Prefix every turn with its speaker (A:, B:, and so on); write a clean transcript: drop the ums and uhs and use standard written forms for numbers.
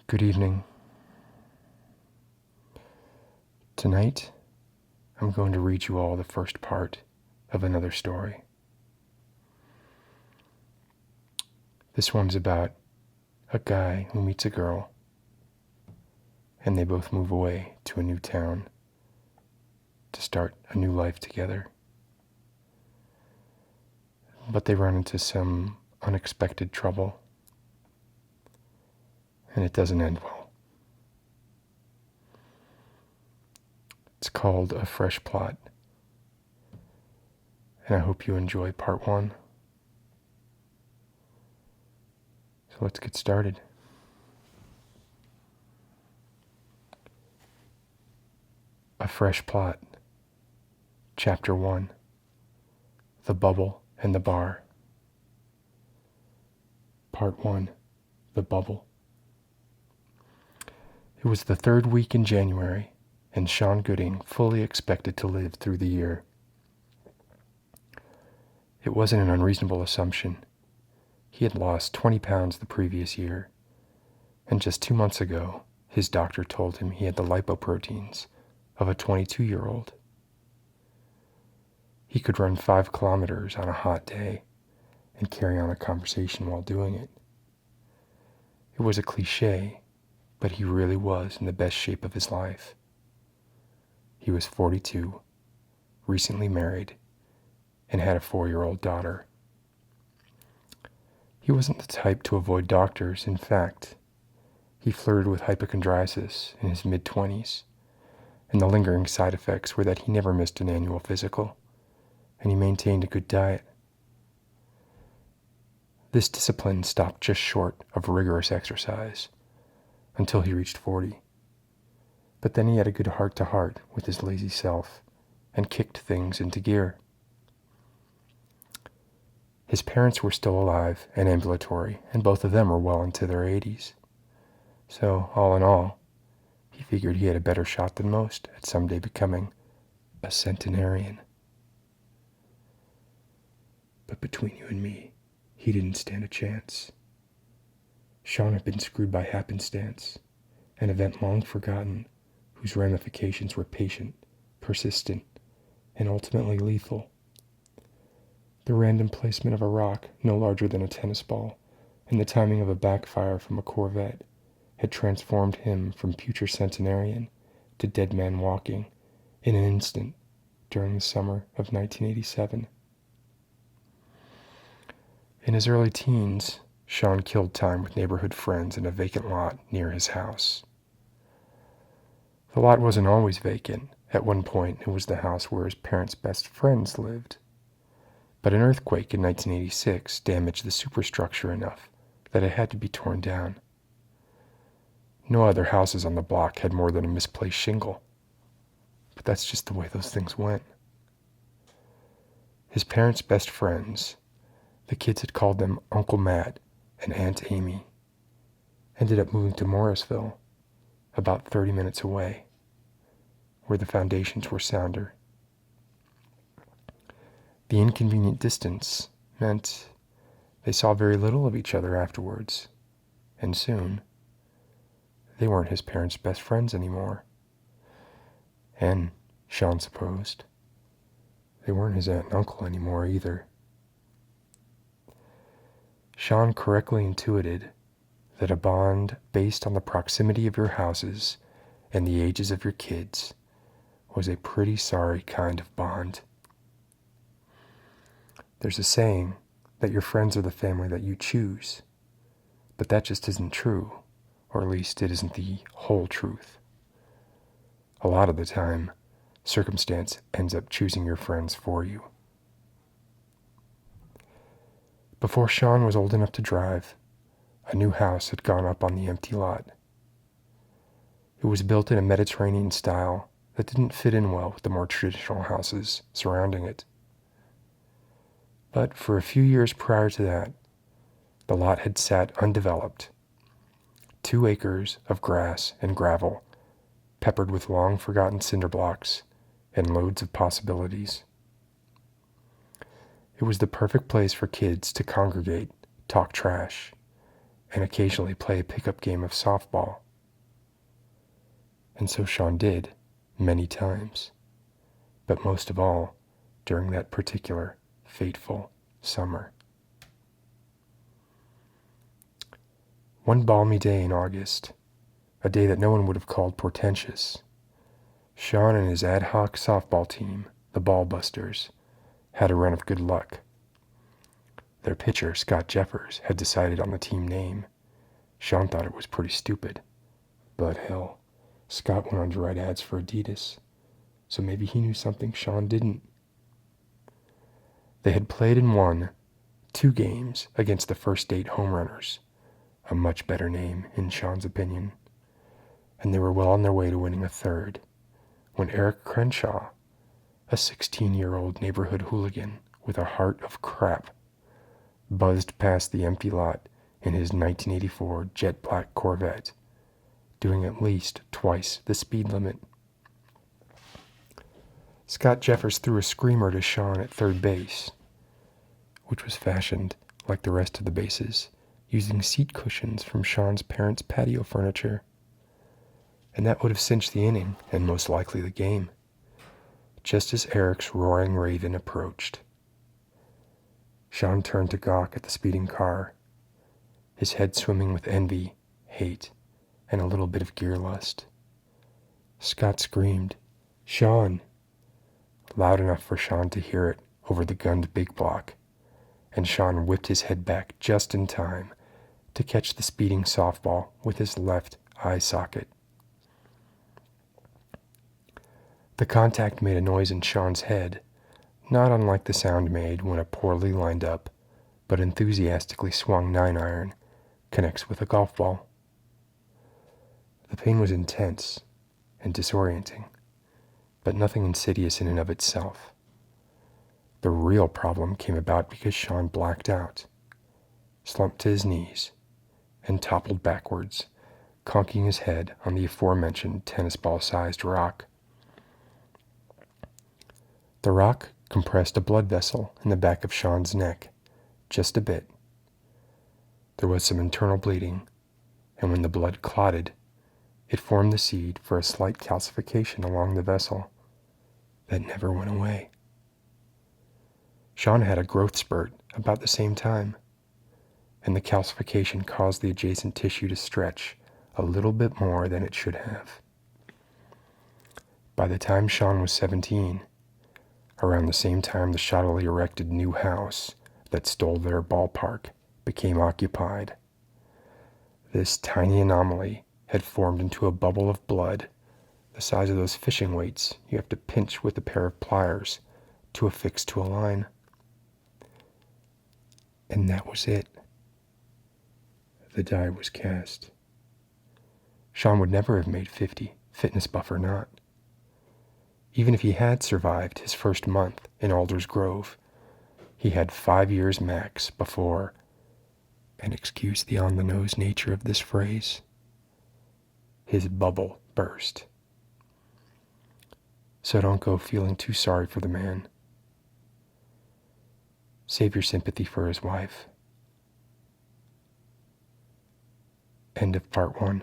A: Good evening. Tonight, I'm going to read you all the first part of another story. This one's about a guy who meets a girl, and they both move away to a new town to start a new life together. But they run into some unexpected trouble, and it doesn't end well. It's called A Fresh Plot, and I hope you enjoy part one. So let's get started. A Fresh Plot, Chapter 1, The Bubble and the Bar. Part 1, The Bubble. It was the third week in January, and Sean Gooding fully expected to live through the year. It wasn't an unreasonable assumption. He had lost 20 pounds the previous year, and just 2 months ago, his doctor told him he had the lipoproteins of a 22-year-old. He could run 5 kilometers on a hot day and carry on a conversation while doing it. It was a cliché, but he really was in the best shape of his life. He was 42, recently married, and had a 4-year-old daughter. He wasn't the type to avoid doctors. In fact, he flirted with hypochondriasis in his mid-20s, and the lingering side effects were that he never missed an annual physical, and he maintained a good diet. This discipline stopped just short of rigorous exercise until he reached 40. But then he had a good heart-to-heart with his lazy self and kicked things into gear. His parents were still alive and ambulatory, and both of them were well into their 80s. So, all in all, he figured he had a better shot than most at someday becoming a centenarian. But between you and me, he didn't stand a chance. Sean had been screwed by happenstance, an event long forgotten, whose ramifications were patient, persistent, and ultimately lethal. The random placement of a rock no larger than a tennis ball, and the timing of a backfire from a Corvette, had transformed him from future centenarian to dead man walking in an instant during the summer of 1987. In his early teens, Sean killed time with neighborhood friends in a vacant lot near his house. The lot wasn't always vacant. At one point, it was the house where his parents' best friends lived. But an earthquake in 1986 damaged the superstructure enough that it had to be torn down. No other houses on the block had more than a misplaced shingle. But that's just the way those things went. His parents' best friends, the kids had called them Uncle Matt and Aunt Amy, ended up moving to Morrisville, about 30 minutes away, where the foundations were sounder. The inconvenient distance meant they saw very little of each other afterwards, and soon they weren't his parents' best friends anymore. And, Sean supposed, they weren't his aunt and uncle anymore either. Sean correctly intuited that a bond based on the proximity of your houses and the ages of your kids was a pretty sorry kind of bond. There's a saying that your friends are the family that you choose, but that just isn't true, or at least it isn't the whole truth. A lot of the time, circumstance ends up choosing your friends for you. Before Sean was old enough to drive, a new house had gone up on the empty lot. It was built in a Mediterranean style that didn't fit in well with the more traditional houses surrounding it. But for a few years prior to that, the lot had sat undeveloped. 2 acres of grass and gravel, peppered with long-forgotten cinder blocks and loads of possibilities. It was the perfect place for kids to congregate, talk trash, and occasionally play a pickup game of softball. And so Sean did, many times, but most of all during that particular fateful summer. One balmy day in August, a day that no one would have called portentous, Sean and his ad hoc softball team, the Ballbusters, had a run of good luck. Their pitcher, Scott Jeffers, had decided on the team name. Sean thought it was pretty stupid, but hell, Scott went on to write ads for Adidas, so maybe he knew something Sean didn't. They had played and won 2 games against the First State Home Runners, a much better name in Sean's opinion, and they were well on their way to winning a 3rd, when Eric Crenshaw, a 16-year-old neighborhood hooligan with a heart of crap, buzzed past the empty lot in his 1984 jet black Corvette, doing at least twice the speed limit. Scott Jeffers threw a screamer to Sean at third base, which was fashioned, like the rest of the bases, using seat cushions from Sean's parents' patio furniture. And that would have cinched the inning, and most likely the game, just as Eric's roaring raven approached. Sean turned to gawk at the speeding car, his head swimming with envy, hate, and a little bit of gear lust. Scott screamed, "Sean!" loud enough for Sean to hear it over the gunned big block, and Sean whipped his head back just in time to catch the speeding softball with his left eye socket. The contact made a noise in Sean's head, not unlike the sound made when a poorly lined up but enthusiastically swung 9-iron connects with a golf ball. The pain was intense and disorienting, but nothing insidious in and of itself. The real problem came about because Sean blacked out, slumped to his knees, and toppled backwards, conking his head on the aforementioned tennis ball-sized rock. The rock compressed a blood vessel in the back of Sean's neck, just a bit. There was some internal bleeding, and when the blood clotted, it formed the seed for a slight calcification along the vessel that never went away. Sean had a growth spurt about the same time, and the calcification caused the adjacent tissue to stretch a little bit more than it should have. By the time Sean was 17, around the same time the shoddily erected new house that stole their ballpark became occupied, this tiny anomaly had formed into a bubble of blood the size of those fishing weights you have to pinch with a pair of pliers to affix to a line. And that was it. The die was cast. Sean would never have made 50, fitness buff or not. Even if he had survived his first month in Alders Grove, he had 5 years max before, and excuse the on-the-nose nature of this phrase, his bubble burst. So don't go feeling too sorry for the man. Save your sympathy for his wife. End of part 1.